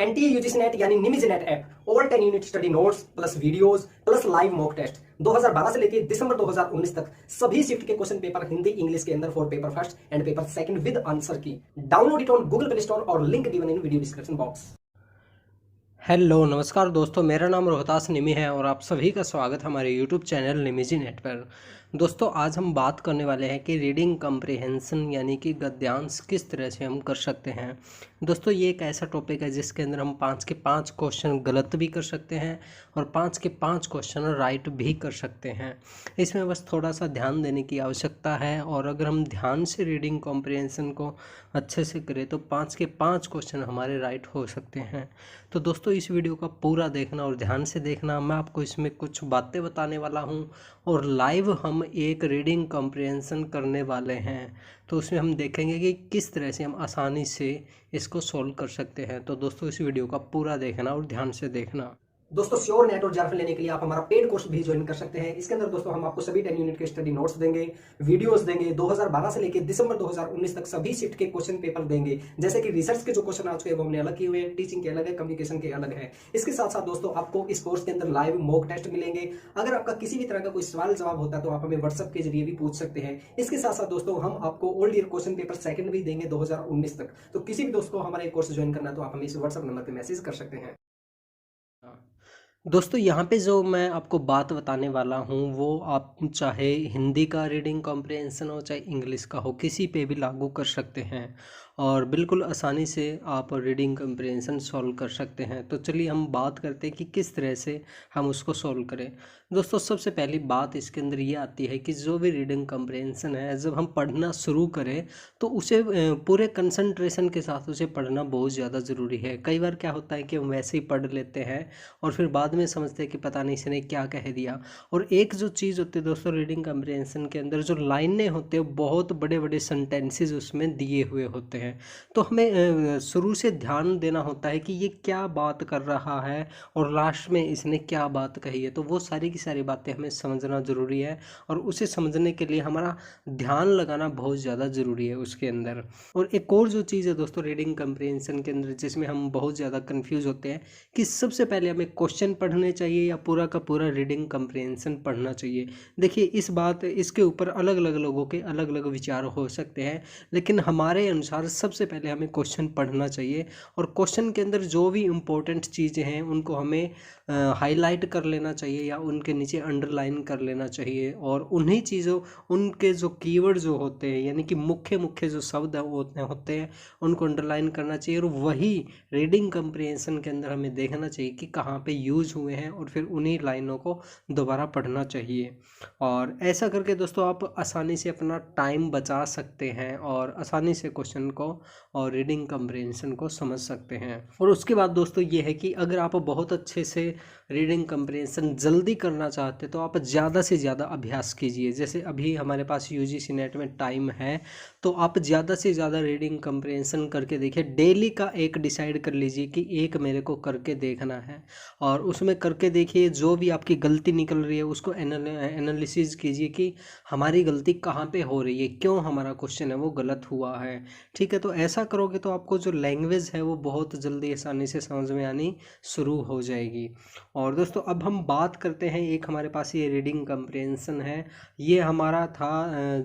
NTA UGC NET यानी निमिज NET app all 10 unit study notes plus videos plus live mock test 2012 से लेकर दिसंबर 2019 तक सभी शिफ्ट के क्वेश्चन पेपर हिंदी इंग्लिश के अंदर for paper first and paper second with answer key. Download it on Google Play Store और link given in video description box. Hello नमस्कार दोस्तों, मेरा नाम रोहतास निमी है और आप सभी का स्वागत हमारे यूट्यूब चैनल निमिजी नेट पर। दोस्तों आज हम बात करने वाले हैं कि रीडिंग कम्प्रिहेंशन यानी कि गद्यांश किस तरह से हम कर सकते हैं। दोस्तों ये एक ऐसा टॉपिक है जिसके अंदर हम 5 के 5 क्वेश्चन गलत भी कर सकते हैं और 5 के 5 क्वेश्चन राइट भी कर सकते हैं। इसमें बस थोड़ा सा ध्यान देने की आवश्यकता है और अगर हम ध्यान से रीडिंग कॉम्प्रिहेंशन को अच्छे से करें तो 5 के 5 क्वेश्चन हमारे राइट हो सकते हैं। तो दोस्तों इस वीडियो का पूरा देखना और ध्यान से देखना। मैं आपको इसमें कुछ बातें बताने वाला हूं और लाइव हम एक रीडिंग कॉम्प्रिहेंशन करने वाले हैं। तो उसमें हम देखेंगे कि किस तरह से हम आसानी से इसको सॉल्व कर सकते हैं। तो दोस्तों इस वीडियो का पूरा देखना और ध्यान से देखना। दोस्तों श्योर नेट और जारफल लेने के लिए आप हमारा पेड कोर्स भी ज्वाइन कर सकते हैं। इसके अंदर दोस्तों हम आपको सभी 10 यूनिट के स्टडी नोट्स देंगे, वीडियोस देंगे, 2012 से लेकर दिसंबर 2019 तक सभी शिफ्ट के क्वेश्चन पेपर देंगे। जैसे कि रिसर्च के जो क्वेश्चन आज के वो हमने अलग किए हुए हैं, टीचिंग के अलग है, कम्युनिकेशन के अलग है। इसके साथ साथ दोस्तों आपको इस कोर्स के अंदर लाइव मॉक टेस्ट मिलेंगे। अगर आपका किसी भी तरह का कोई सवाल जवाब होता है तो आप हमें व्हाट्सएप के जरिए भी पूछ सकते हैं। इसके साथ साथ दोस्तों हम आपको old year question paper second भी देंगे 2019 तक। तो किसी भी दोस्त को हमारे कोर्स ज्वाइन करना है तो आप हमें इस व्हाट्सएप नंबर पर मैसेज कर सकते हैं। दोस्तों यहाँ पे जो मैं आपको बात बताने वाला हूँ वो आप चाहे हिंदी का रीडिंग कॉम्प्रिहेंशन हो चाहे इंग्लिश का हो, किसी पे भी लागू कर सकते हैं और बिल्कुल आसानी से आप रीडिंग कॉम्प्रिहेंशन सॉल्व कर सकते हैं। तो चलिए हम बात करते हैं कि किस तरह से हम उसको सॉल्व करें। दोस्तों सबसे पहली बात इसके अंदर ये आती है कि जो भी रीडिंग कॉम्प्रिहेंशन है, जब हम पढ़ना शुरू करें तो उसे पूरे कंसंट्रेशन के साथ उसे पढ़ना बहुत ज़्यादा ज़रूरी है। कई बार क्या होता है कि हम वैसे ही पढ़ लेते हैं और फिर बाद में समझते हैं कि पता नहीं इसने क्या कह दिया। और एक जो चीज़ होती है दोस्तों रीडिंग कॉम्प्रिहेंशन के अंदर, जो लाइनें होते हैं बहुत बड़े बड़े सेंटेंसेस उसमें दिए हुए होते हैं। तो हमें शुरू से ध्यान देना होता है कि ये क्या बात कर रहा है और लास्ट में इसने क्या बात कही है। तो वो सारी की सारी बातें हमें समझना ज़रूरी है और उसे समझने के लिए हमारा ध्यान लगाना बहुत ज़्यादा ज़रूरी है उसके अंदर। और एक और जो चीज़ है दोस्तों रीडिंग कॉम्प्रिहेंशन के अंदर जिसमें हम बहुत ज़्यादा कंफ्यूज होते हैं कि सबसे पहले हमें क्वेश्चन पढ़ने चाहिए या पूरा का पूरा रीडिंग कॉम्प्रिहेंशन पढ़ना चाहिए। देखिए इसके ऊपर अलग अलग लोगों के अलग अलग विचार हो सकते हैं, लेकिन हमारे अनुसार सबसे पहले हमें क्वेश्चन पढ़ना चाहिए और क्वेश्चन के अंदर जो भी इम्पोर्टेंट चीज़ें हैं उनको हमें हाईलाइट कर लेना चाहिए या उनके नीचे अंडरलाइन कर लेना चाहिए और उन्हीं चीज़ों उनके जो कीवर्ड जो होते हैं यानी कि मुख्य मुख्य जो शब्द होते हैं उनको अंडरलाइन करना चाहिए और वही रीडिंग कॉम्प्रिहेंशन के अंदर हमें देखना चाहिए कि कहाँ पे यूज़ हुए हैं और फिर उन्हीं लाइनों को दोबारा पढ़ना चाहिए। और ऐसा करके दोस्तों आप आसानी से अपना टाइम बचा सकते हैं और आसानी से क्वेश्चन को और रीडिंग कॉम्प्रिहेंशन को समझ सकते हैं। और उसके बाद दोस्तों ये है कि अगर आप बहुत अच्छे से रीडिंग कॉम्प्रिहेंशन जल्दी करना चाहते तो आप ज़्यादा से ज़्यादा अभ्यास कीजिए। जैसे अभी हमारे पास यूजीसी नेट में टाइम है तो आप ज़्यादा से ज़्यादा रीडिंग कॉम्प्रिहेंशन करके देखिए। डेली का एक डिसाइड कर लीजिए कि एक मेरे को करके देखना है और उसमें करके देखिए जो भी आपकी गलती निकल रही है उसको एनालिसिस कीजिए कि हमारी गलती कहाँ पे हो रही है, क्यों हमारा क्वेश्चन है वो गलत हुआ है। ठीक है, तो ऐसा करोगे तो आपको जो लैंग्वेज है वो बहुत जल्दी आसानी से समझ में आनी शुरू हो जाएगी। और दोस्तों अब हम बात करते हैं, एक हमारे पास ये रीडिंग कॉम्प्रिहेंशन है, ये हमारा था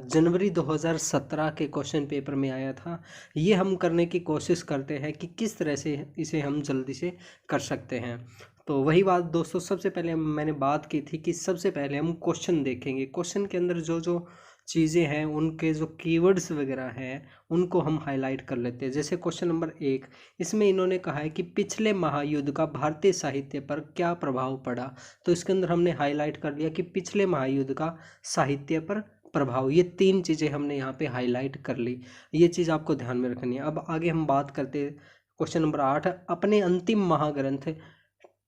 जनवरी 2017 के क्वेश्चन पेपर में आया था। ये हम करने की कोशिश करते हैं कि किस तरह से इसे हम जल्दी से कर सकते हैं। तो वही बात दोस्तों सबसे पहले मैंने बात की थी कि सबसे पहले हम क्वेश्चन देखेंगे। क्वेश्चन के अंदर जो जो चीज़ें हैं उनके जो कीवर्ड्स वगैरह हैं उनको हम हाईलाइट कर लेते हैं। जैसे क्वेश्चन नंबर 1, इसमें इन्होंने कहा है कि पिछले महायुद्ध का भारतीय साहित्य पर क्या प्रभाव पड़ा। तो इसके अंदर हमने हाईलाइट कर लिया कि पिछले महायुद्ध का साहित्य पर प्रभाव। ये 3 चीज़ें हमने यहाँ पे हाईलाइट कर ली। ये चीज़ आपको ध्यान में रखनी है। अब आगे हम बात करते हैं क्वेश्चन नंबर 8, अपने अंतिम महाग्रंथ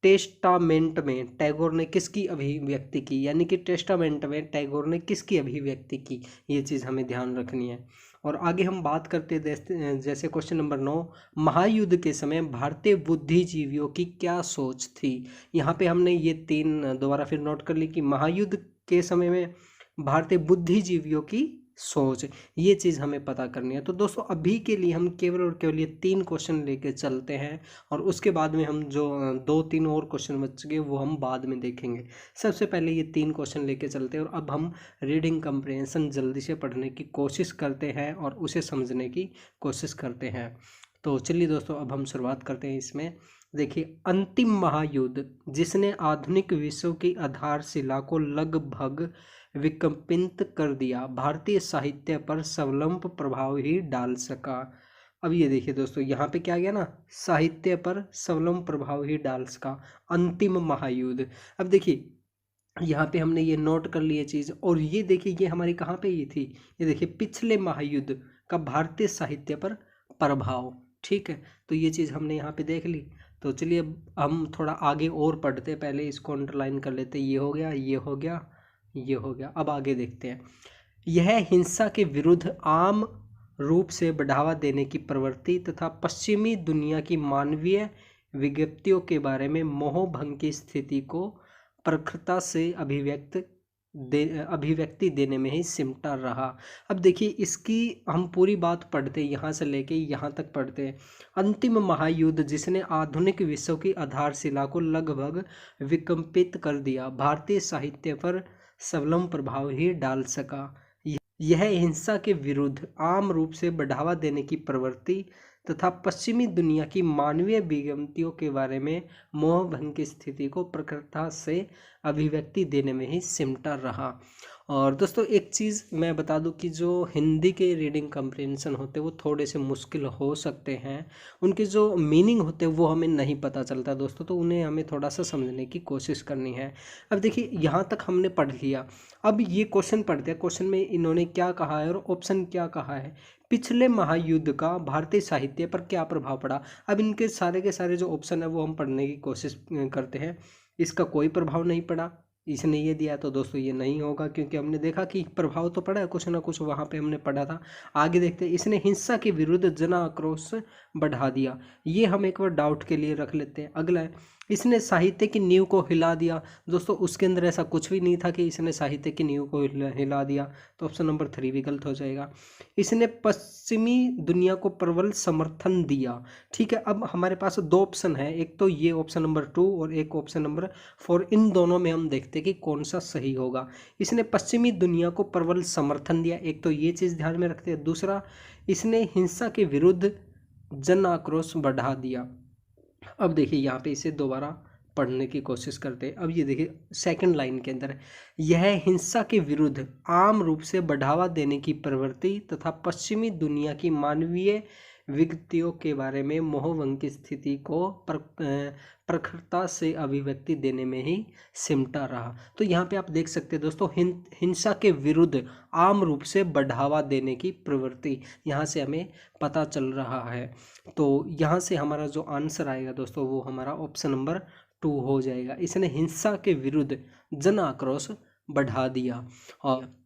टेस्टामेंट में टैगोर ने किसकी अभिव्यक्ति की। यानी कि टेस्टामेंट में टैगोर ने किसकी अभिव्यक्ति की, ये चीज़ हमें ध्यान रखनी है। और आगे हम बात करते जैसे क्वेश्चन नंबर 9, महायुद्ध के समय भारतीय बुद्धिजीवियों की क्या सोच थी। यहाँ पे हमने ये 3 दोबारा फिर नोट कर ली कि महायुद्ध के समय में भारतीय बुद्धिजीवियों की सोच, ये चीज़ हमें पता करनी है। तो दोस्तों अभी के लिए हम केवल और केवल ये 3 क्वेश्चन लेके चलते हैं और उसके बाद में हम जो 2-3 और क्वेश्चन बच गए वो हम बाद में देखेंगे। सबसे पहले ये 3 क्वेश्चन लेके चलते हैं और अब हम रीडिंग कम्प्रिहेंशन जल्दी से पढ़ने की कोशिश करते हैं और उसे समझने की कोशिश करते हैं। तो चलिए दोस्तों अब हम शुरुआत करते हैं इसमें। देखिए, अंतिम महायुद्ध जिसने आधुनिक विश्व की आधारशिला को लगभग विकम्पित कर दिया, भारतीय साहित्य पर स्वल्प प्रभाव ही डाल सका। अब ये देखिए दोस्तों, यहाँ पे क्या गया ना, साहित्य पर स्वल्प प्रभाव ही डाल सका, अंतिम महायुद्ध। अब देखिए यहाँ पे हमने ये नोट कर लिए चीज़, और ये देखिए ये हमारी कहाँ पे ये थी, ये देखिए पिछले महायुद्ध का भारतीय साहित्य पर प्रभाव। ठीक है, तो ये चीज़ हमने यहाँ पे देख ली। तो चलिए अब हम थोड़ा आगे और पढ़ते, पहले इसको अंडरलाइन कर लेते। ये हो गया, ये हो गया, ये हो गया। अब आगे देखते हैं। यह हिंसा के विरुद्ध आम रूप से बढ़ावा देने की प्रवृत्ति तथा पश्चिमी दुनिया की मानवीय विज्ञप्तियों के बारे में मोह भंग की स्थिति को प्रखरता से अभिव्यक्ति देने में ही सिमटा रहा। अब देखिए इसकी हम पूरी बात पढ़ते, यहाँ से लेके यहाँ तक पढ़ते हैं। अंतिम महायुद्ध जिसने आधुनिक विश्व की आधारशिला को लगभग विकम्पित कर दिया, भारतीय साहित्य पर स्वल्प प्रभाव ही डाल सका। यह हिंसा के विरुद्ध आम रूप से बढ़ावा देने की प्रवृत्ति तथा पश्चिमी दुनिया की मानवीय विज्ञप्तियों के बारे में मोह भंग की स्थिति को प्रखरता से अभिव्यक्ति देने में ही सिमटा रहा। और दोस्तों एक चीज़ मैं बता दूं कि जो हिंदी के रीडिंग कम्प्रिहेंशन होते हैं वो थोड़े से मुश्किल हो सकते हैं, उनके जो मीनिंग होते हैं वो हमें नहीं पता चलता दोस्तों, तो उन्हें हमें थोड़ा सा समझने की कोशिश करनी है। अब देखिए यहाँ तक हमने पढ़ लिया, अब ये क्वेश्चन पढ़ते हैं। क्वेश्चन में इन्होंने क्या कहा है और ऑप्शन क्या कहा है। पिछले महायुद्ध का भारतीय साहित्य पर क्या प्रभाव पड़ा। अब इनके सारे के सारे जो ऑप्शन है वो हम पढ़ने की कोशिश करते हैं। इसका कोई प्रभाव नहीं पड़ा, इसने ये दिया, तो दोस्तों ये नहीं होगा, क्योंकि हमने देखा कि प्रभाव तो पड़ा है कुछ ना कुछ, वहाँ पे हमने पढ़ा था। आगे देखते हैं। इसने हिंसा के विरुद्ध जन आक्रोश बढ़ा दिया, ये हम एक बार डाउट के लिए रख लेते हैं। अगला है, इसने साहित्य की नींव को हिला दिया। दोस्तों उसके अंदर ऐसा कुछ भी नहीं था कि इसने साहित्य की नींव को हिला दिया, तो ऑप्शन नंबर 3 भी गलत हो जाएगा। इसने पश्चिमी दुनिया को प्रबल समर्थन दिया। ठीक है, अब हमारे पास 2 ऑप्शन है, एक तो ये ऑप्शन नंबर 2 और एक ऑप्शन नंबर 4। इन दोनों में हम देखते हैं कि कौन सा सही होगा। इसने पश्चिमी दुनिया को प्रबल समर्थन दिया, एक तो ये चीज़ ध्यान में रखते हैं। दूसरा, इसने हिंसा के विरुद्ध जन आक्रोश बढ़ा दिया। अब देखिए यहाँ पे इसे दोबारा पढ़ने की कोशिश करते हैं। अब ये देखिए सेकंड लाइन के अंदर, यह हिंसा के विरुद्ध आम रूप से बढ़ावा देने की प्रवृत्ति तथा पश्चिमी दुनिया की मानवीय विज्ञप्तियों के बारे में मोह भंग की स्थिति को प्रखरता से अभिव्यक्ति देने में ही सिमटा रहा। तो यहाँ पे आप देख सकते हैं दोस्तों, हिंसा के विरुद्ध आम रूप से बढ़ावा देने की प्रवृत्ति यहाँ से हमें पता चल रहा है। तो यहाँ से हमारा जो आंसर आएगा दोस्तों वो हमारा ऑप्शन नंबर 2 हो जाएगा। इसने हिंसा के विरुद्ध जन आक्रोश बढ़ा दिया। और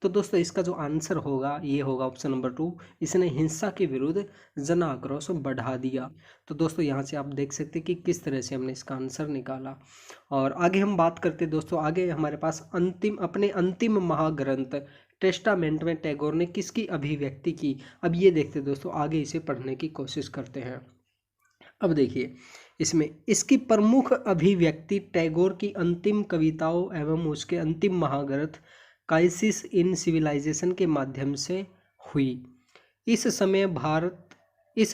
तो दोस्तों इसका जो आंसर होगा ये होगा ऑप्शन नंबर 2, इसने हिंसा के विरुद्ध जन आक्रोश बढ़ा दिया। तो दोस्तों यहाँ से आप देख सकते हैं कि किस तरह से हमने इसका आंसर निकाला। और आगे हम बात करते हैं दोस्तों, आगे हमारे पास अपने अंतिम महाग्रंथ टेस्टामेंट में टैगोर ने किसकी अभिव्यक्ति की। अब ये देखते दोस्तों, आगे इसे पढ़ने की कोशिश करते हैं। अब देखिए इसमें इसकी प्रमुख अभिव्यक्ति टैगोर की अंतिम कविताओं एवं उसके अंतिम महाग्रंथ क्राइसिस इन सिविलाइजेशन के माध्यम से हुई। इस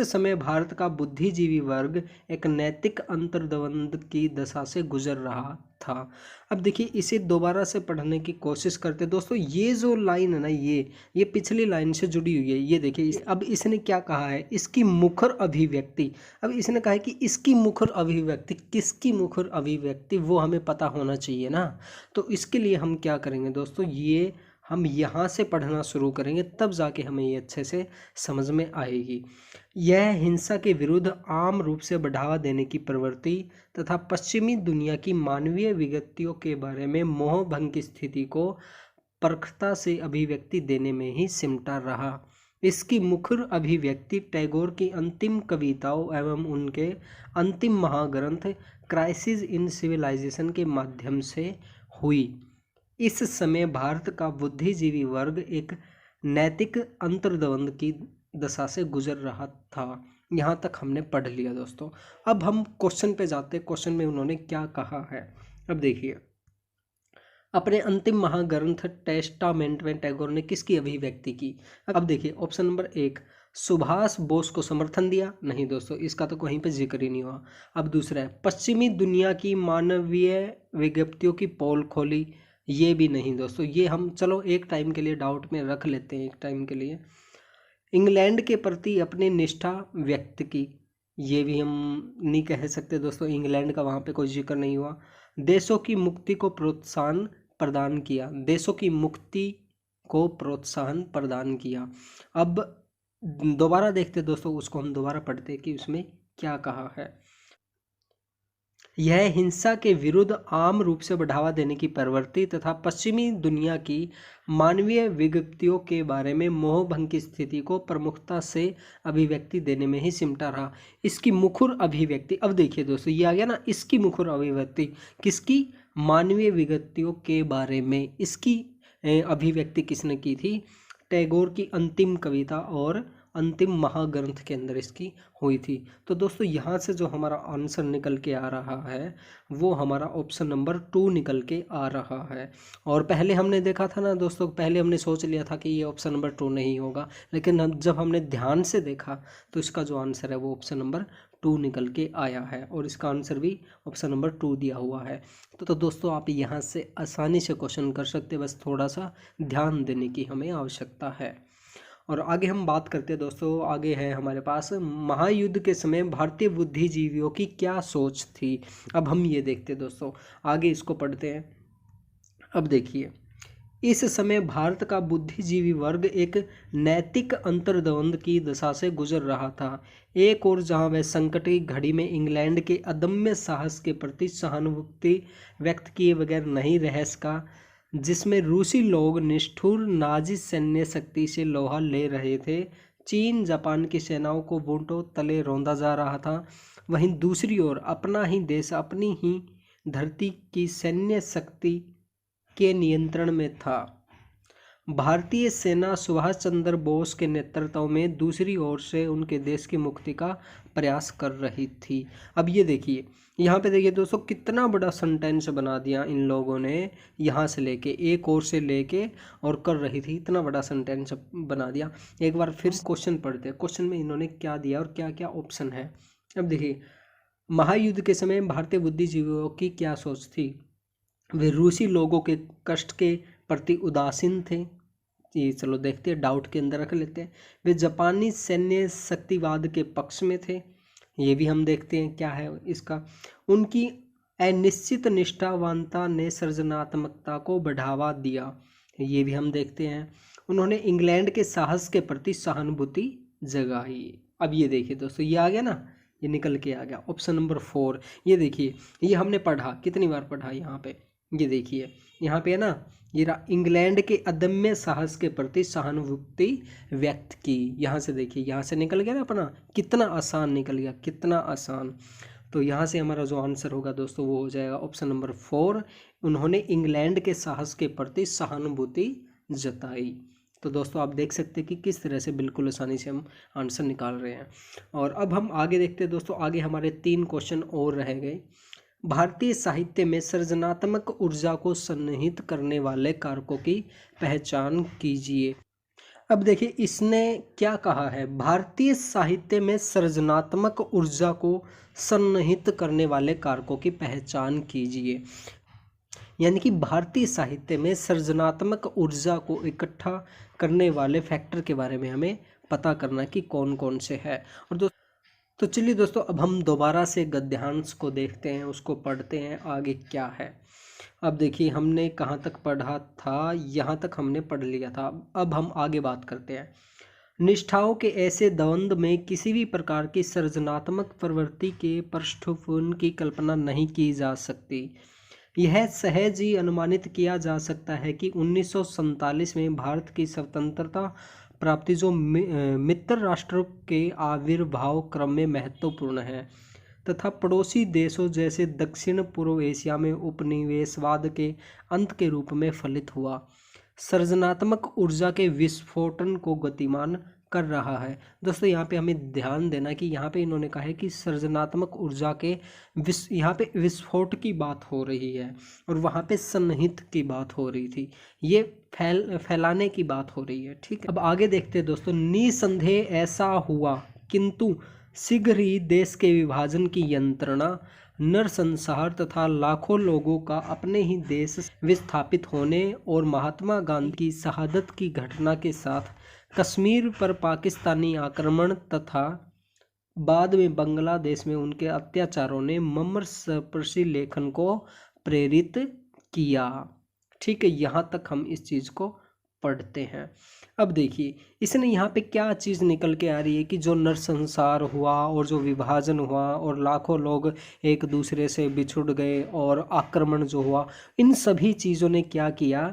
समय भारत का बुद्धिजीवी वर्ग एक नैतिक अंतर्द्वंद की दशा से गुजर रहा था। अब देखिए इसे दोबारा से पढ़ने की कोशिश करते दोस्तों। ये जो लाइन है ना, ये पिछली लाइन से जुड़ी हुई है। ये देखिए अब इसने क्या कहा है, इसकी मुखर अभिव्यक्ति। अब इसने कहा है कि इसकी मुखर अभिव्यक्ति, किसकी मुखर अभिव्यक्ति, वो हमें पता होना चाहिए ना। तो इसके लिए हम क्या करेंगे दोस्तों, ये हम यहाँ से पढ़ना शुरू करेंगे, तब जाके हमें ये अच्छे से समझ में आएगी। यह हिंसा के विरुद्ध आम रूप से बढ़ावा देने की प्रवृत्ति तथा पश्चिमी दुनिया की मानवीय विज्ञप्तियों के बारे में मोह भंग की स्थिति को परखता से अभिव्यक्ति देने में ही सिमटा रहा। इसकी मुखर अभिव्यक्ति टैगोर की अंतिम कविताओं एवं उनके अंतिम महाग्रंथ क्राइसिस इन सिविलाइजेशन के माध्यम से हुई। इस समय भारत का बुद्धिजीवी वर्ग एक नैतिक अंतर्द्वंद की दशा से गुजर रहा था। यहाँ तक हमने पढ़ लिया दोस्तों। अब हम क्वेश्चन पे जाते हैं, क्वेश्चन में उन्होंने क्या कहा है। अब देखिए, अपने अंतिम महाग्रंथ टेस्टामेंट में टैगोर ने किसकी अभिव्यक्ति की। अब देखिए ऑप्शन नंबर 1, सुभाष बोस को समर्थन दिया। नहीं दोस्तों, इसका तो कहीं पे जिक्र ही नहीं हुआ। अब दूसरा है, पश्चिमी दुनिया की मानवीय विज्ञप्तियों की पोल खोली। ये भी नहीं दोस्तों, ये हम चलो एक टाइम के लिए डाउट में रख लेते हैं, एक टाइम के लिए। इंग्लैंड के प्रति अपनी निष्ठा व्यक्त की, ये भी हम नहीं कह सकते दोस्तों, इंग्लैंड का वहाँ पे कोई जिक्र नहीं हुआ। देशों की मुक्ति को प्रोत्साहन प्रदान किया, देशों की मुक्ति को प्रोत्साहन प्रदान किया। अब दोबारा देखते दोस्तों, उसको हम दोबारा पढ़ते कि उसमें क्या कहा है। यह हिंसा के विरुद्ध आम रूप से बढ़ावा देने की प्रवृत्ति तथा पश्चिमी दुनिया की मानवीय विज्ञप्तियों के बारे में मोहभंग की स्थिति को प्रमुखता से अभिव्यक्ति देने में ही सिमटा रहा। इसकी मुखर अभिव्यक्ति, अब देखिए दोस्तों ये आ गया ना, इसकी मुखर अभिव्यक्ति किसकी, मानवीय विज्ञप्तियों के बारे में इसकी अभिव्यक्ति किसने की थी, टैगोर की अंतिम कविता और अंतिम महाग्रंथ के अंदर इसकी हुई थी। तो दोस्तों यहाँ से जो हमारा आंसर निकल के आ रहा है वो हमारा ऑप्शन नंबर 2 निकल के आ रहा है। और पहले हमने देखा था ना दोस्तों, पहले हमने सोच लिया था कि ये ऑप्शन नंबर 2 नहीं होगा, लेकिन जब हमने ध्यान से देखा तो इसका जो आंसर है वो ऑप्शन नंबर 2 निकल के आया है, और इसका आंसर भी ऑप्शन नंबर 2 दिया हुआ है। तो दोस्तों आप यहाँ से आसानी से क्वेश्चन कर सकते हैं, बस थोड़ा सा ध्यान देने की हमें आवश्यकता है। और आगे हम बात करते हैं दोस्तों, आगे है हमारे पास महायुद्ध के समय भारतीय बुद्धिजीवियों की क्या सोच थी। अब हम ये देखते हैं दोस्तों, आगे इसको पढ़ते हैं। अब देखिए, इस समय भारत का बुद्धिजीवी वर्ग एक नैतिक अंतर्द्वंद की दशा से गुजर रहा था। एक और जहां वह संकट की घड़ी में इंग्लैंड के अदम्य साहस के प्रति सहानुभूति व्यक्त किए बगैर नहीं रह सका, जिसमें रूसी लोग निष्ठुर नाजी सैन्य शक्ति से लोहा ले रहे थे, चीन जापान की सेनाओं को बूटों तले रौंदा जा रहा था, वहीं दूसरी ओर अपना ही देश अपनी ही धरती की सैन्य शक्ति के नियंत्रण में था। भारतीय सेना सुभाष चंद्र बोस के नेतृत्व में दूसरी ओर से उनके देश की मुक्ति का प्रयास कर रही थी। अब ये देखिए, यहाँ पे देखिए दोस्तों कितना बड़ा सेंटेंस बना दिया इन लोगों ने, यहाँ से लेके एक ओर से लेके और कर रही थी, इतना बड़ा सेंटेंस बना दिया। एक बार फिर क्वेश्चन पढ़ते हैं, क्वेश्चन में इन्होंने क्या दिया और क्या क्या ऑप्शन है। अब देखिए, महायुद्ध के समय भारतीय बुद्धिजीवियों की क्या सोच थी। वे रूसी लोगों के कष्ट के प्रति उदासीन थे, ये चलो देखते हैं, डाउट के अंदर रख लेते हैं। वे जापानी सैन्य शक्तिवाद के पक्ष में थे, ये भी हम देखते हैं क्या है इसका। उनकी अनिश्चित निष्ठावानता ने सृजनात्मकता को बढ़ावा दिया, ये भी हम देखते हैं। उन्होंने इंग्लैंड के साहस के प्रति सहानुभूति जगाई। अब ये देखिए दोस्तों, ये आ गया ना, ये निकल के आ गया ऑप्शन नंबर 4। ये देखिए, ये हमने पढ़ा, कितनी बार पढ़ा यहाँ पे, ये देखिए यहाँ पे है ना, ये इंग्लैंड के अदम्य साहस के प्रति सहानुभूति व्यक्त की। यहाँ से देखिए, यहाँ से निकल गया ना अपना, कितना आसान निकल गया, कितना आसान। तो यहाँ से हमारा जो आंसर होगा दोस्तों वो हो जाएगा ऑप्शन नंबर 4, उन्होंने इंग्लैंड के साहस के प्रति सहानुभूति जताई। तो दोस्तों आप देख सकते हैं कि किस तरह से बिल्कुल आसानी से हम आंसर निकाल रहे हैं। और अब हम आगे देखते हैं दोस्तों, आगे हमारे 3 क्वेश्चन और रह गए। भारतीय साहित्य में सृजनात्मक ऊर्जा को सन्निहित करने वाले कारकों की पहचान कीजिए। अब देखिए इसने क्या कहा है, भारतीय साहित्य में सृजनात्मक ऊर्जा को सन्निहित करने वाले कारकों की पहचान कीजिए। यानी कि भारतीय साहित्य में सृजनात्मक ऊर्जा को इकट्ठा करने वाले फैक्टर के बारे में हमें पता करना कि कौन कौन से है। और तो चलिए दोस्तों, अब हम दोबारा से गद्यांश को देखते हैं, उसको पढ़ते हैं आगे क्या है। अब देखिए हमने कहाँ तक पढ़ा था, यहाँ तक हमने पढ़ लिया था। अब हम आगे बात करते हैं। निष्ठाओं के ऐसे द्वंद में किसी भी प्रकार की सृजनात्मक प्रवृत्ति के पृष्ठपोषण की कल्पना नहीं की जा सकती। यह सहज ही अनुमानित किया जा सकता है कि 1947 में भारत की स्वतंत्रता प्राप्ति जो मित्र राष्ट्रों के आविर्भाव क्रम में महत्वपूर्ण है तथा पड़ोसी देशों जैसे दक्षिण पूर्व एशिया में उपनिवेशवाद के अंत के रूप में फलित हुआ। सृजनात्मक ऊर्जा के विस्फोटन को गतिमान कर रहा है। दोस्तों यहाँ पे हमें ध्यान देना कि यहाँ पे इन्होंने कहा है कि सृजनात्मक ऊर्जा के यहाँ पे विस्फोट की बात हो रही है और वहाँ पे सन्निहित की बात हो रही थी, ये फैलाने की बात हो रही है। ठीक है, अब आगे देखते हैं दोस्तों। निसंदेह ऐसा हुआ, किंतु शीघ्र ही देश के विभाजन की यंत्रणा, नरसंहार तथा लाखों लोगों का अपने ही देश विस्थापित होने और महात्मा गांधी की शहादत की घटना के साथ कश्मीर पर पाकिस्तानी आक्रमण तथा बाद में बांग्लादेश में उनके अत्याचारों ने मर्मस्पर्शी लेखन को प्रेरित किया। ठीक है, यहाँ तक हम इस चीज़ को पढ़ते हैं। अब देखिए इसने यहाँ पे क्या चीज़ निकल के आ रही है कि जो नरसंहार हुआ और जो विभाजन हुआ और लाखों लोग एक दूसरे से बिछुड़ गए और आक्रमण जो हुआ, इन सभी चीज़ों ने क्या किया,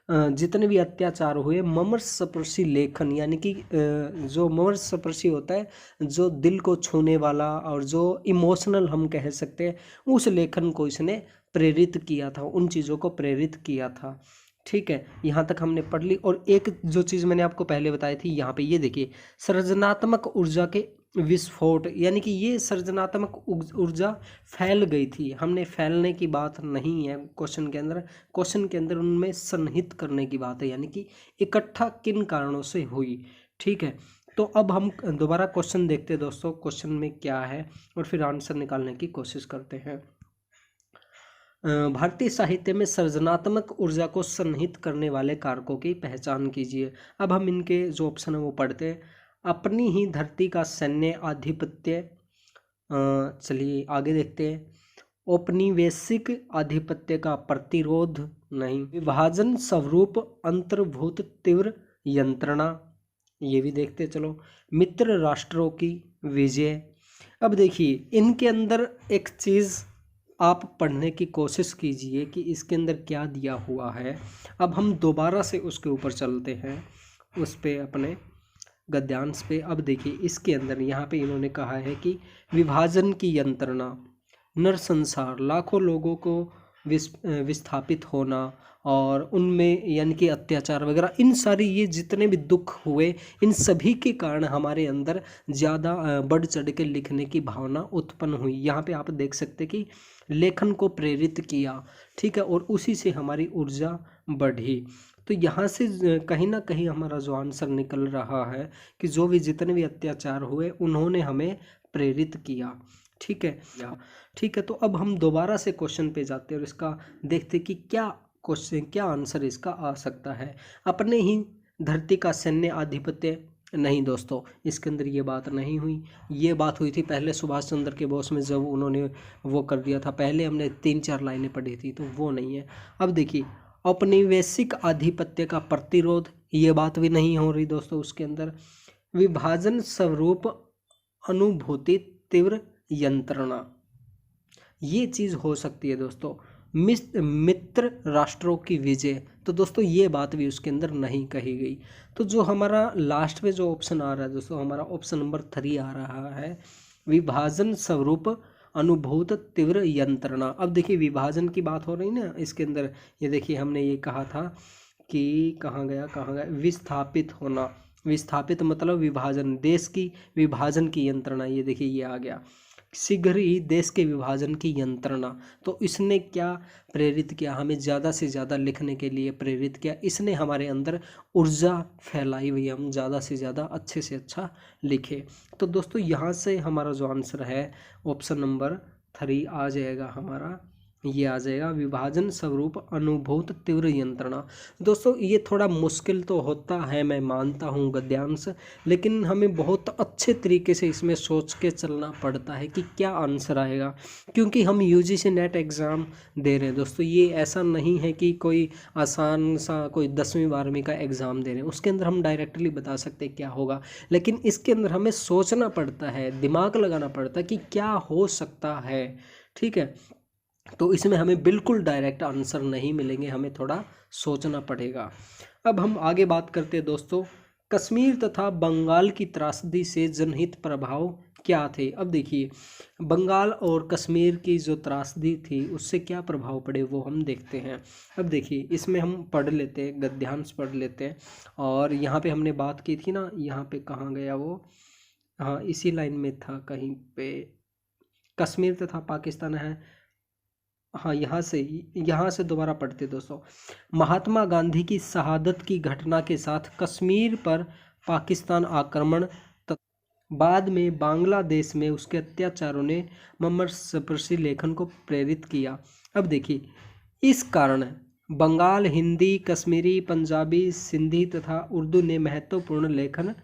जितने भी अत्याचार हुए, मर्मस्पर्शी लेखन, यानी कि जो मर्मस्पर्शी होता है, जो दिल को छूने वाला और जो इमोशनल हम कह सकते हैं, उस लेखन को इसने प्रेरित किया था, उन चीज़ों को प्रेरित किया था। ठीक है, यहाँ तक हमने पढ़ ली। और एक जो चीज़ मैंने आपको पहले बताई थी, यहाँ पे ये देखिए, सृजनात्मक ऊर्जा के विस्फोट, यानी कि ये सृजनात्मक ऊर्जा फैल गई थी। हमने फैलने की बात नहीं है क्वेश्चन के अंदर, क्वेश्चन के अंदर उनमें सन्निहित करने की बात है, यानी कि इकट्ठा किन कारणों से हुई। ठीक है, तो अब हम दोबारा क्वेश्चन देखते हैं दोस्तों, क्वेश्चन में क्या है और फिर आंसर निकालने की कोशिश करते हैं। भारतीय साहित्य में सृजनात्मक ऊर्जा को सन्निहित करने वाले कारकों की पहचान कीजिए। अब हम इनके जो ऑप्शन है वो पढ़ते हैं। अपनी ही धरती का सैन्य आधिपत्य, चलिए आगे देखते हैं। औपनिवेशिक आधिपत्य का प्रतिरोध नहीं। विभाजन स्वरूप अंतर्भूत तीव्र यंत्रणा, ये भी देखते चलो। मित्र राष्ट्रों की विजय। अब देखिए इनके अंदर एक चीज़ आप पढ़ने की कोशिश कीजिए कि इसके अंदर क्या दिया हुआ है। अब हम दोबारा से उसके ऊपर चलते हैं, उस पे अपने गद्यांश पे। अब देखिए इसके अंदर यहाँ पे इन्होंने कहा है कि विभाजन की यंत्रणा, नरसंहार, लाखों लोगों को विस्थापित होना और उनमें यानी कि अत्याचार वगैरह, इन सारी ये जितने भी दुख हुए, इन सभी के कारण हमारे अंदर ज़्यादा बढ़ चढ़ के लिखने की भावना उत्पन्न हुई। यहाँ पे आप देख सकते कि लेखन को प्रेरित किया। ठीक है, और उसी से हमारी ऊर्जा बढ़ी। तो यहाँ से कहीं ना कहीं हमारा जो आंसर निकल रहा है कि जो भी जितने भी अत्याचार हुए उन्होंने हमें प्रेरित किया। ठीक है, ठीक है, तो अब हम दोबारा से क्वेश्चन पे जाते हैं और इसका देखते कि क्या क्वेश्चन, क्या आंसर इसका आ सकता है। अपने ही धरती का सैन्य आधिपत्य नहीं दोस्तों, इसके अंदर ये बात नहीं हुई। ये बात हुई थी पहले सुभाष चंद्र के बोस में, जब उन्होंने वो कर दिया था। पहले हमने 3-4 लाइनें पढ़ी थी, तो वो नहीं है। अब देखिए औपनिवेशिक आधिपत्य का प्रतिरोध, ये बात भी नहीं हो रही दोस्तों उसके अंदर। विभाजन स्वरूप अनुभूति तीव्र यंत्रणा, ये चीज़ हो सकती है दोस्तों। मित्र राष्ट्रों की विजय, तो दोस्तों ये बात भी उसके अंदर नहीं कही गई। तो जो हमारा लास्ट में जो ऑप्शन आ रहा है दोस्तों, हमारा ऑप्शन नंबर 3 आ रहा है, विभाजन स्वरूप अनुभूत तीव्र यंत्रणा। अब देखिए विभाजन की बात हो रही ना इसके अंदर, ये देखिए हमने ये कहा था कि कहाँ गया, विस्थापित होना। विस्थापित मतलब विभाजन, देश की विभाजन की यंत्रणा, ये देखिए ये आ गया। शीघ्र ही देश के विभाजन की यंत्रणा, तो इसने क्या प्रेरित किया, हमें ज़्यादा से ज़्यादा लिखने के लिए प्रेरित किया। इसने हमारे अंदर ऊर्जा फैलाई हुई, हम ज़्यादा से ज़्यादा अच्छे से अच्छा लिखे। तो दोस्तों यहाँ से हमारा जो आंसर है ऑप्शन नंबर 3 आ जाएगा हमारा, ये आ जाएगा विभाजन स्वरूप अनुभूत तीव्र यंत्रणा। दोस्तों ये थोड़ा मुश्किल तो होता है, मैं मानता हूँ गद्यांश, लेकिन हमें बहुत अच्छे तरीके से इसमें सोच के चलना पड़ता है कि क्या आंसर आएगा, क्योंकि हम यूजीसी नेट एग्ज़ाम दे रहे हैं दोस्तों। ये ऐसा नहीं है कि कोई आसान सा कोई 10वीं 12वीं का एग्ज़ाम दे रहे हैं, उसके अंदर हम डायरेक्टली बता सकते हैं क्या होगा, लेकिन इसके अंदर हमें सोचना पड़ता है, दिमाग लगाना पड़ता है कि क्या हो सकता है। ठीक है, तो इसमें हमें बिल्कुल डायरेक्ट आंसर नहीं मिलेंगे, हमें थोड़ा सोचना पड़ेगा। अब हम आगे बात करते हैं दोस्तों, कश्मीर तथा बंगाल की त्रासदी से जनहित प्रभाव क्या थे। अब देखिए बंगाल और कश्मीर की जो त्रासदी थी उससे क्या प्रभाव पड़े वो हम देखते हैं। अब देखिए इसमें हम पढ़ लेते हैं, गद्यांश पढ़ लेते हैं। और यहाँ पे हमने बात की थी ना, यहाँ पे कहाँ गया वो, हाँ इसी लाइन में था कहीं पे, कश्मीर तथा पाकिस्तान है। हाँ यहाँ से दोबारा पढ़ते दोस्तों। महात्मा गांधी की शहादत की घटना के साथ कश्मीर पर पाकिस्तान आक्रमण, बाद में बांग्लादेश में उसके अत्याचारों ने ममरसपरसी लेखन को प्रेरित किया। अब देखिए इस कारण बंगाल, हिंदी, कश्मीरी, पंजाबी, सिंधी तथा उर्दू ने महत्वपूर्ण लेखन,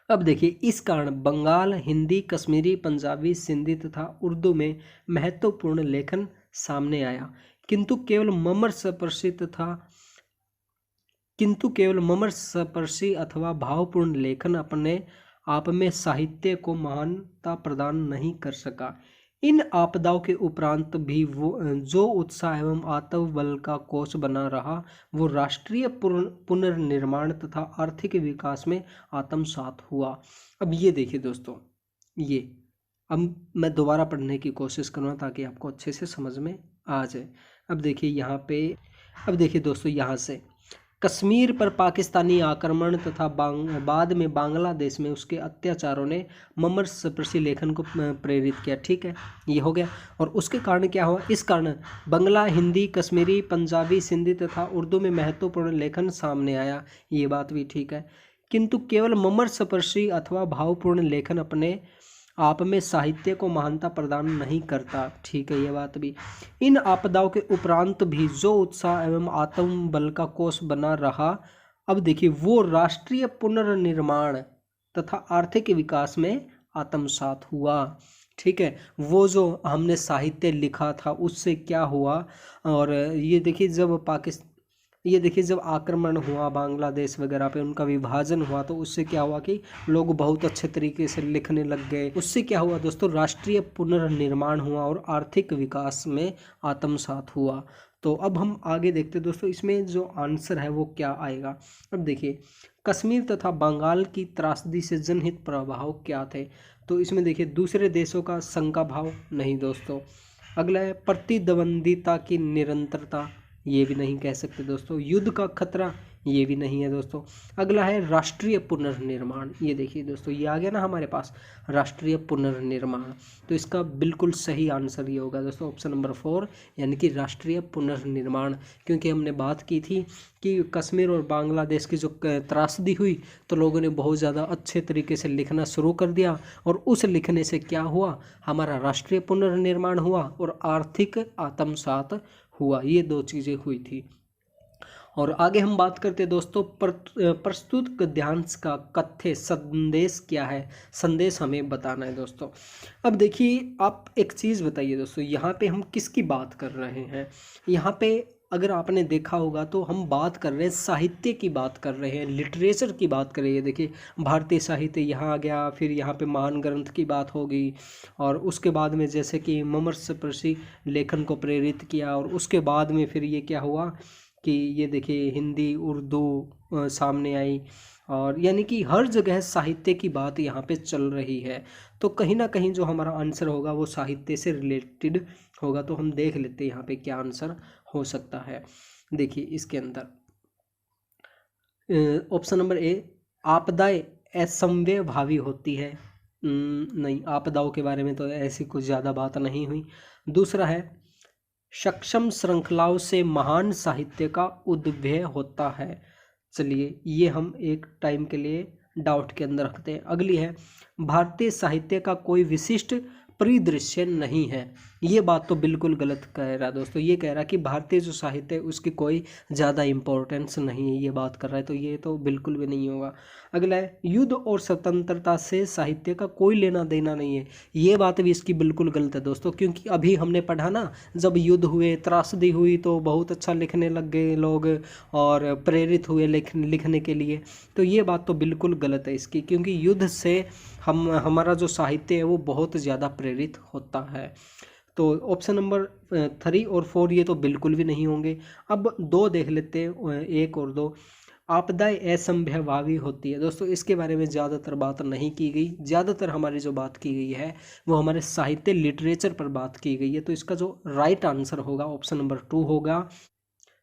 अब देखिए इस कारण बंगाल, हिंदी, कश्मीरी, पंजाबी, सिंधी तथा उर्दू में महत्वपूर्ण लेखन सामने आया, किंतु केवल ममरसपरसी अथवा भावपूर्ण लेखन अपने आप में साहित्य को महानता प्रदान नहीं कर सका। इन आपदाओं के उपरांत भी वो जो उत्साह एवं आत्मबल का कोष बना रहा वो राष्ट्रीय पुनर्निर्माण तथा आर्थिक विकास में आत्मसात हुआ। अब ये देखिए दोस्तों, ये अब मैं दोबारा पढ़ने की कोशिश करूँगा ताकि आपको अच्छे से समझ में आ जाए। अब देखिए यहाँ पे, अब देखिए दोस्तों यहाँ से कश्मीर पर पाकिस्तानी आक्रमण तथा बाद में बांग्लादेश में उसके अत्याचारों ने ममरसपरसी लेखन को प्रेरित किया। ठीक है, ये हो गया। और उसके कारण क्या हुआ, इस कारण बंगला, हिंदी, कश्मीरी, पंजाबी, सिंधी तथा उर्दू में महत्वपूर्ण लेखन सामने आया। ये बात भी ठीक है, किंतु केवल ममरसपरसी अथवा भावपूर्ण लेखन अपने आप में साहित्य को महानता प्रदान नहीं करता। ठीक है, ये बात भी। इन आपदाओं के उपरांत भी जो उत्साह एवं आत्मबल का कोष बना रहा, अब देखिए वो राष्ट्रीय पुनर्निर्माण तथा आर्थिक विकास में आत्मसात हुआ। ठीक है, वो जो हमने साहित्य लिखा था उससे क्या हुआ, और ये देखिए जब आक्रमण हुआ बांग्लादेश वगैरह पे, उनका विभाजन हुआ, तो उससे क्या हुआ कि लोग बहुत अच्छे तरीके से लिखने लग गए। उससे क्या हुआ दोस्तों, राष्ट्रीय पुनर्निर्माण हुआ और आर्थिक विकास में आत्मसात हुआ। तो अब हम आगे देखते हैं दोस्तों, इसमें जो आंसर है वो क्या आएगा। अब देखिए कश्मीर तथा बंगाल की त्रासदी से जनहित प्रभाव क्या थे, तो इसमें देखिए दूसरे देशों का शंका भाव नहीं दोस्तों। अगला है प्रतिद्वंदिता की निरंतरता, ये भी नहीं कह सकते दोस्तों। युद्ध का खतरा, ये भी नहीं है दोस्तों। अगला है राष्ट्रीय पुनर्निर्माण, ये देखिए दोस्तों ये आ गया ना हमारे पास राष्ट्रीय पुनर्निर्माण। तो इसका बिल्कुल सही आंसर ये होगा दोस्तों ऑप्शन नंबर 4, यानी कि राष्ट्रीय पुनर्निर्माण। क्योंकि हमने बात की थी कि कश्मीर और बांग्लादेश की जो त्रासदी हुई तो लोगों ने बहुत ज़्यादा अच्छे तरीके से लिखना शुरू कर दिया, और उस लिखने से क्या हुआ, हमारा राष्ट्रीय पुनर्निर्माण हुआ और आर्थिक आत्मसात हुआ। ये दो चीज़ें हुई थी। और आगे हम बात करते हैं दोस्तों प्रस्तुत गद्यांश का कथ्य संदेश क्या है, संदेश हमें बताना है दोस्तों। अब देखिए आप एक चीज़ बताइए दोस्तों, यहाँ पे हम किसकी बात कर रहे हैं। यहाँ पे अगर आपने देखा होगा तो हम बात कर रहे हैं साहित्य की बात कर रहे हैं, लिटरेचर की बात कर रहे हैं। देखिए भारतीय साहित्य यहाँ आ गया, फिर यहाँ पे महान ग्रंथ की बात होगी, और उसके बाद में जैसे कि ममरसपरसी लेखन को प्रेरित किया, और उसके बाद में फिर ये क्या हुआ कि ये देखिए हिंदी, उर्दू सामने आई, और यानी कि हर जगह साहित्य की बात यहाँ पे चल रही है। तो कहीं ना कहीं जो हमारा आंसर होगा वो साहित्य से रिलेटेड होगा। तो हम देख लेते हैं यहाँ पे क्या आंसर हो सकता है। देखिए इसके अंदर ऑप्शन नंबर ए, आपदाएं असमव्य भावी होती है। नहीं, आपदाओं के बारे में तो ऐसी कुछ ज़्यादा बात नहीं हुई। दूसरा है सक्षम श्रृंखलाओं से महान साहित्य का उद्भव होता है। चलिए ये हम एक टाइम के लिए डाउट के अंदर रखते हैं। अगली है भारतीय साहित्य का कोई विशिष्ट परिदृश्य नहीं है। ये बात तो बिल्कुल गलत कह रहा है दोस्तों। ये कह रहा है कि भारतीय जो साहित्य है उसकी कोई ज़्यादा इम्पोर्टेंस नहीं है, ये बात कर रहा है, तो ये तो बिल्कुल भी नहीं होगा। अगला है युद्ध और स्वतंत्रता से साहित्य का कोई लेना देना नहीं है। ये बात भी इसकी बिल्कुल गलत है दोस्तों, क्योंकि अभी हमने पढ़ा ना, जब युद्ध हुए, त्रासदी हुई, तो बहुत अच्छा लिखने लग गए लोग और प्रेरित हुए लिखने के लिए। तो ये बात तो बिल्कुल गलत है इसकी, क्योंकि युद्ध से हमारा जो साहित्य है वो बहुत ज़्यादा प्रेरित होता है। तो ऑप्शन नंबर 3 और 4 ये तो बिल्कुल भी नहीं होंगे। अब 2 देख लेते हैं, 1 और 2। आपदाएं असंभवावी होती है दोस्तों, इसके बारे में ज़्यादातर बात नहीं की गई। ज़्यादातर हमारी जो बात की गई है वो हमारे साहित्य लिटरेचर पर बात की गई है। तो इसका जो राइट आंसर होगा ऑप्शन नंबर 2 होगा।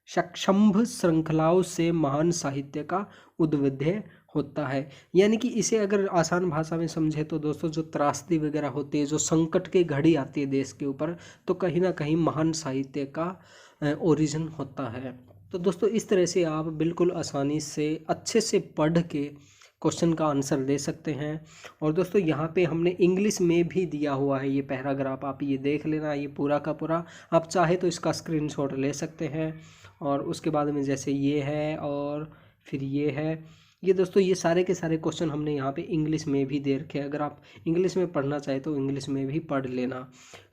शक्षंभ श्रृंखलाओं से महान साहित्य का उद्भव होता है। यानी कि इसे अगर आसान भाषा में समझे तो दोस्तों, जो त्रासदी वगैरह होती है, जो संकट की घड़ी आती है देश के ऊपर, तो कहीं ना कहीं महान साहित्य का ओरिजिन होता है। तो दोस्तों, इस तरह से आप बिल्कुल आसानी से अच्छे से पढ़ के क्वेश्चन का आंसर दे सकते हैं। और दोस्तों, यहाँ पे हमने इंग्लिश में भी दिया हुआ है ये पैराग्राफ, आप ये देख लेना, ये पूरा का पूरा। आप चाहे तो इसका स्क्रीनशॉट ले सकते हैं। और उसके बाद में जैसे ये है और फिर ये है, ये दोस्तों ये सारे के सारे क्वेश्चन हमने यहाँ पे इंग्लिश में भी दे रखे हैं। अगर आप इंग्लिश में पढ़ना चाहे तो इंग्लिश में भी पढ़ लेना।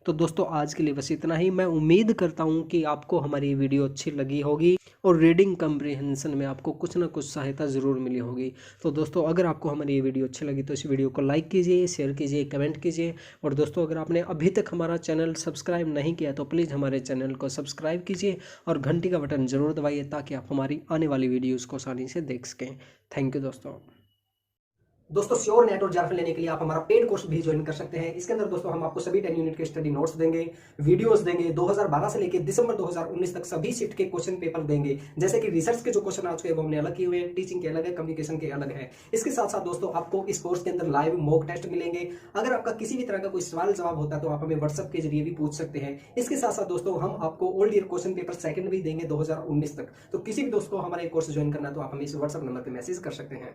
तो दोस्तों, आज के लिए बस इतना ही। मैं उम्मीद करता हूँ कि आपको हमारी ये वीडियो अच्छी लगी होगी और रीडिंग कम्प्रिहेंशन में आपको कुछ ना कुछ सहायता ज़रूर मिली होगी। तो दोस्तों, अगर आपको हमारी ये वीडियो अच्छी लगी तो इस वीडियो को लाइक कीजिए, शेयर कीजिए, कमेंट कीजिए। और दोस्तों, अगर आपने अभी तक हमारा चैनल सब्सक्राइब नहीं किया तो प्लीज़ हमारे चैनल को सब्सक्राइब कीजिए और घंटी का बटन ज़रूर दबाइए, ताकि आप हमारी आने वाली वीडियोज़ को आसानी से देख सकें। थैंक यू दोस्तों, श्योर नेट और जारफल लेने के लिए आप हमारा पेड कोर्स भी ज्वाइन कर सकते हैं। इसके अंदर दोस्तों हम आपको सभी 10 यूनिट के स्टडी नोट्स देंगे, वीडियोस देंगे, 2012 से लेकर दिसंबर 2019 तक सभी शिफ्ट के क्वेश्चन पेपर देंगे। जैसे कि रिसर्च के जो क्वेश्चन आ चुके हैं वो हमने अलग किए हुए हैं, टीचिंग के अलग है, कम्युनिकेशन के अलग है। इसके साथ साथ दोस्तों, आपको इस कोर्स के अंदर लाइव मॉक टेस्ट मिलेंगे। अगर आपका किसी भी तरह का कोई सवाल जवाब होता है तो आप हमें व्हाट्सएप के जरिए भी पूछ सकते हैं। इसके साथ साथ दोस्तों, हम आपको old year question paper second भी देंगे 2019 तक। तो किसी भी दोस्त को हमारा कोर्स ज्वाइन करना है तो आप हमें इस व्हाट्सएप नंबर पर मैसेज कर सकते हैं।